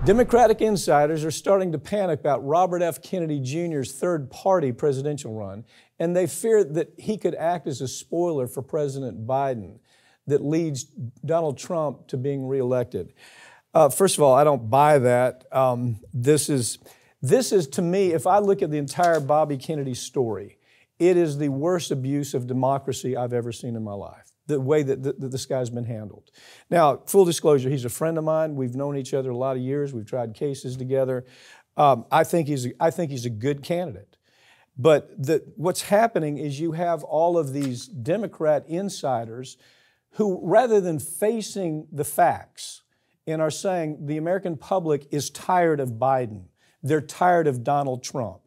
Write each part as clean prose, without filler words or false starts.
Democratic insiders are starting to panic about Robert F. Kennedy Jr.'s third-party presidential run, and they fear that he could act as a spoiler for President Biden that leads Donald Trump to being reelected. First of all, I don't buy that. This is, to me, if I look at the entire Bobby Kennedy story, it is the worst abuse of democracy I've ever seen in my life, the way that this guy's been handled. Now, full disclosure, he's a friend of mine. We've known each other a lot of years. We've tried cases together. I think he's a good candidate. But what's happening is you have all of these Democrat insiders who, rather than facing the facts and are saying the American public is tired of Biden, they're tired of Donald Trump.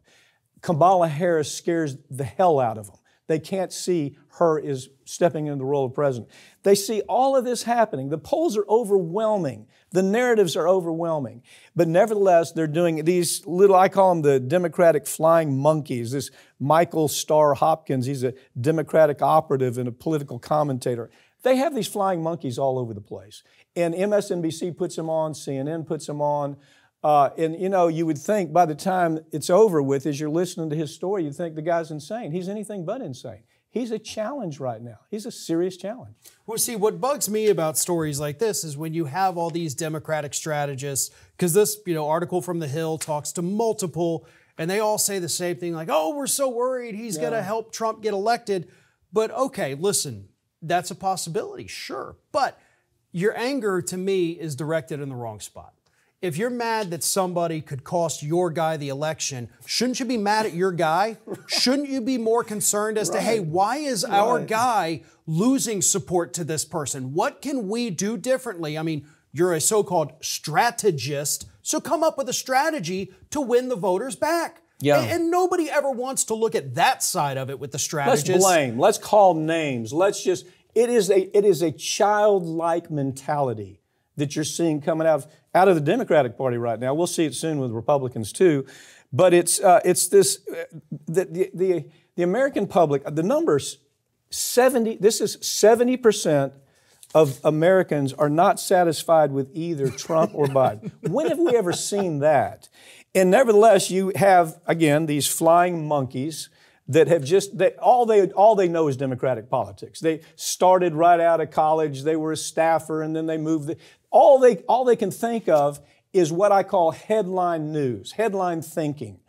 Kamala Harris scares the hell out of them. They can't see her as stepping into the role of president. They see all of this happening. The polls are overwhelming. The narratives are overwhelming. But nevertheless, they're doing these little, I call them the Democratic flying monkeys. This Michael Starr Hopkins, he's a Democratic operative and a political commentator. They have these flying monkeys all over the place. And MSNBC puts them on, CNN puts them on. And, you know, you would think by the time it's over with, as you're listening to his story, you'd think the guy's insane. He's anything but insane. He's a challenge right now. He's a serious challenge. Well, see, what bugs me about stories like this is when you have all these Democratic strategists, because this, article from The Hill talks to multiple, and they all say the same thing, like, oh, we're so worried he's going to help Trump get elected. But okay, listen, that's a possibility, sure. But your anger, to me, is directed in the wrong spot. If you're mad that somebody could cost your guy the election, shouldn't you be mad at your guy? Shouldn't you be more concerned as to, hey, why is our guy losing support to this person? What can we do differently? I mean, you're a so-called strategist, so come up with a strategy to win the voters back. Yeah. And nobody ever wants to look at that side of it with the strategists. Let's blame. Let's call names. It is a childlike mentality that you're seeing coming out of the Democratic Party right now. We'll see it soon with Republicans too. But it's this, the American public, the numbers, 70% of Americans are not satisfied with either Trump or Biden. When have we ever seen that? And nevertheless, you have, again, these flying monkeys that have all they know is Democratic politics. They started right out of college. They were a staffer, and then they moved. All they can think of is what I call headline news, headline thinking,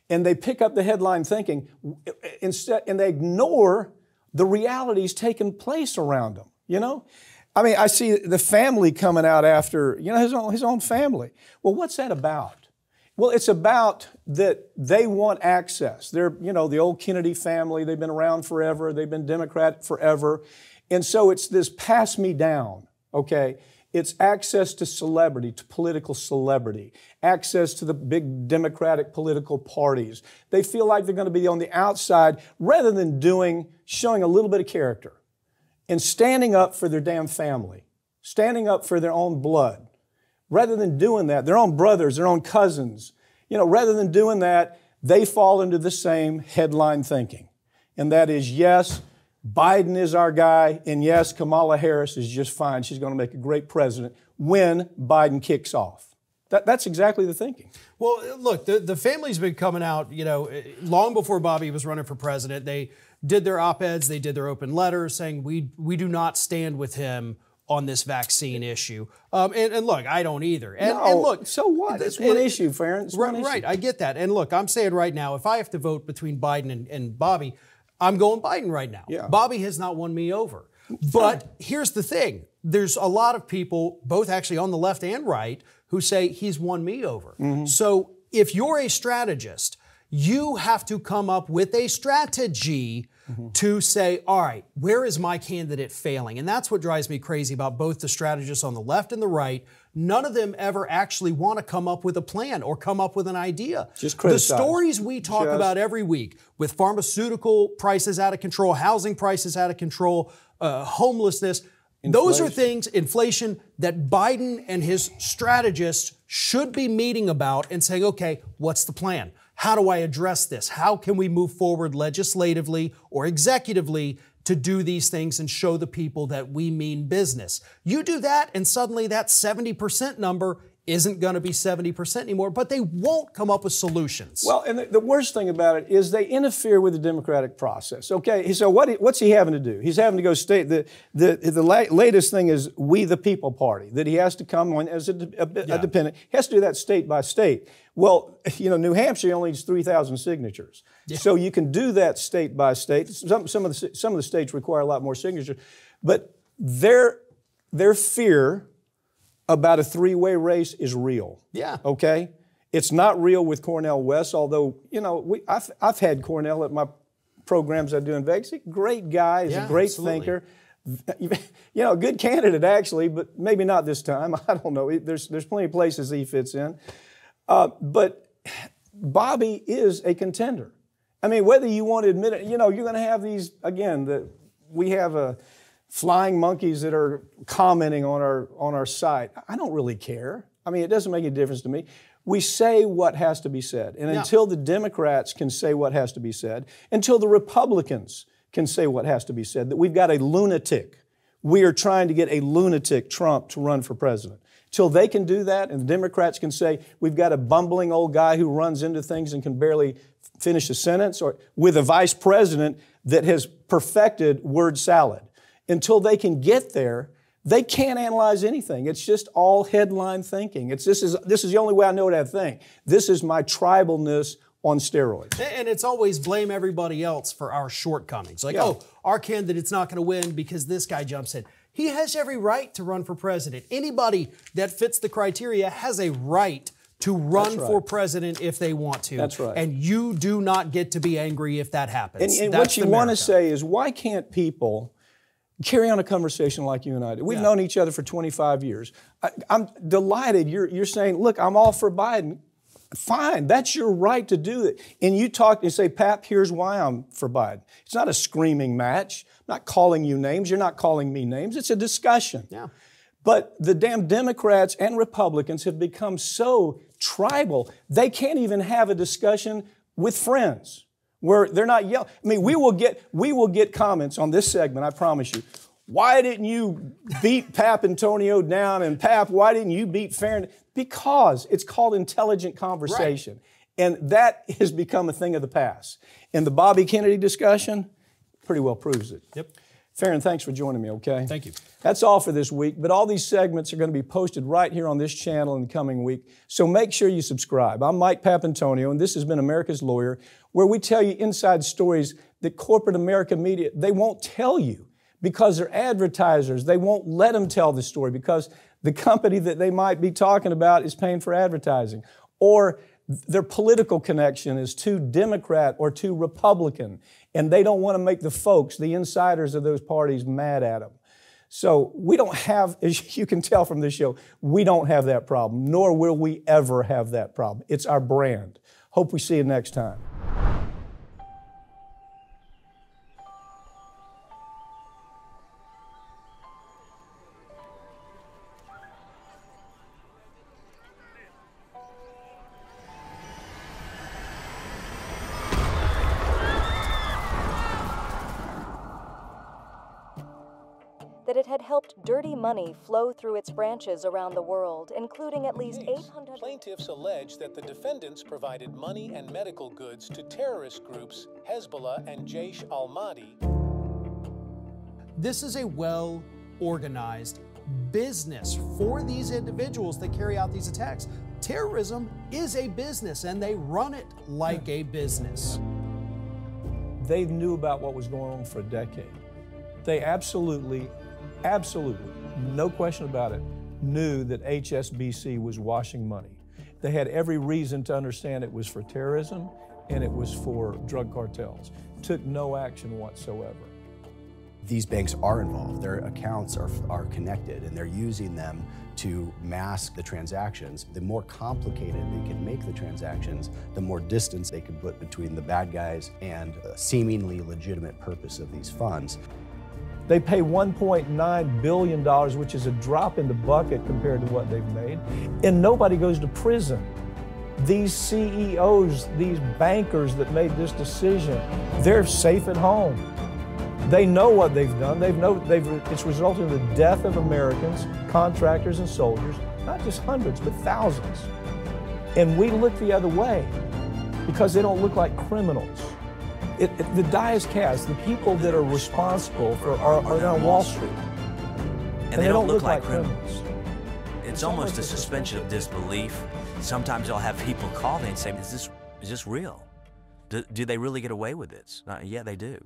and they pick up the headline thinking instead, and they ignore the realities taking place around them. I mean, I see the family coming out after his own family. Well, what's that about? Well, it's about that they want access. They're, the old Kennedy family. They've been around forever. They've been Democrat forever. And so it's this pass me down, okay? It's access to celebrity, to political celebrity, access to the big Democratic political parties. They feel like they're going to be on the outside rather than showing a little bit of character and standing up for their damn family, standing up for their own blood. Rather than doing that, their own brothers, their own cousins, rather than doing that, they fall into the same headline thinking. And that is, yes, Biden is our guy, and yes, Kamala Harris is just fine. She's going to make a great president when Biden kicks off. That's exactly the thinking. Well, look, the family's been coming out, long before Bobby was running for president. They did their op-eds, they did their open letters saying, we do not stand with him on this vaccine issue. And look, I don't either. And look, so what? It's one issue, Farron. Right, I get that. And look, I'm saying right now, if I have to vote between Biden and Bobby, I'm going Biden right now. Yeah. Bobby has not won me over. But here's the thing. There's a lot of people, both actually on the left and right, who say he's won me over. Mm-hmm. So if you're a strategist, you have to come up with a strategy to say, all right, where is my candidate failing? And that's what drives me crazy about both the strategists on the left and the right. None of them ever actually want to come up with a plan or come up with an idea. Just criticize. The stories we talk about every week with pharmaceutical prices out of control, housing prices out of control, homelessness, those are things, inflation, that Biden and his strategists should be meeting about and saying, okay, what's the plan? How do I address this? How can we move forward legislatively or executively to do these things and show the people that we mean business? You do that, and suddenly that 70% number isn't going to be 70% anymore, but they won't come up with solutions. Well, and the worst thing about it is they interfere with the democratic process. Okay, so what's he having to do? He's having to go state the latest thing is We the People Party, that he has to come on as a dependent. He has to do that state by state. Well, New Hampshire only needs 3,000 signatures, so you can do that state by state. Some of the states require a lot more signatures, but their fear about a three-way race is real. Yeah. Okay? It's not real with Cornel West, although, I've had Cornel at my programs I do in Vegas. Great guy, he's a great thinker. Good candidate, actually, but maybe not this time. I don't know. There's plenty of places he fits in. But Bobby is a contender. I mean, whether you want to admit it, you're going to have these, again, we have flying monkeys that are commenting on our site. I don't really care. I mean, it doesn't make any difference to me. We say what has to be said. And until the Democrats can say what has to be said, until the Republicans can say what has to be said, that we've got a lunatic. We are trying to get a lunatic, Trump, to run for president. Till they can do that, and the Democrats can say, we've got a bumbling old guy who runs into things and can barely finish a sentence, or with a vice president that has perfected word salad. Until they can get there, they can't analyze anything. It's just all headline thinking. This is the only way I know what I think. This is my tribalness on steroids. And it's always blame everybody else for our shortcomings. Like, our candidate's not going to win because this guy jumps in. He has every right to run for president. Anybody that fits the criteria has a right to run for president if they want to. That's right. And you do not get to be angry if that happens. And what you want to say is, why can't people carry on a conversation like you and I do? We've known each other for 25 years. I'm delighted you're saying, look, I'm all for Biden. Fine, that's your right to do it. And you talk and say, Pap, here's why I'm for Biden. It's not a screaming match. I'm not calling you names. You're not calling me names. It's a discussion. Yeah. But the damn Democrats and Republicans have become so tribal, they can't even have a discussion with friends where they're not yelling. I mean, we will get comments on this segment, I promise you. Why didn't you beat Pap Antonio down? And Pap, why didn't you beat Farron? Because it's called intelligent conversation. Right. And that has become a thing of the past. And the Bobby Kennedy discussion pretty well proves it. Yep. Farron, thanks for joining me, okay? Thank you. That's all for this week, but all these segments are going to be posted right here on this channel in the coming week, so make sure you subscribe. I'm Mike Papantonio, and this has been America's Lawyer, where we tell you inside stories that corporate America media, they won't tell you because they're advertisers. They won't let them tell the story because the company that they might be talking about is paying for advertising, or their political connection is too Democrat or too Republican, and they don't want to make the folks, the insiders of those parties, mad at them. So we don't have, as you can tell from this show, we don't have that problem, nor will we ever have that problem. It's our brand. Hope we see you next time. That it had helped dirty money flow through its branches around the world, including at least 800... Plaintiffs allege that the defendants provided money and medical goods to terrorist groups Hezbollah and Jaish al-Mahdi. This is a well-organized business for these individuals that carry out these attacks. Terrorism is a business, and they run it like a business. They knew about what was going on for a decade. They absolutely, no question about it, knew that HSBC was washing money. They had every reason to understand it was for terrorism and it was for drug cartels. Took no action whatsoever. These banks are involved. Their accounts are connected, and they're using them to mask the transactions. The more complicated they can make the transactions, the more distance they can put between the bad guys and the seemingly legitimate purpose of these funds. They pay $1.9 billion, which is a drop in the bucket compared to what they've made, and nobody goes to prison. These CEOs, these bankers that made this decision, they're safe at home. They know what they've done. It's resulted in the death of Americans, contractors and soldiers. not just hundreds, but thousands. And we look the other way because they don't look like criminals. The die is cast. The people that are responsible are on Wall Street. And they don't look like criminals. It's almost a suspension of disbelief. Sometimes I'll have people call me and say, is this real? Do they really get away with this? Yeah, they do.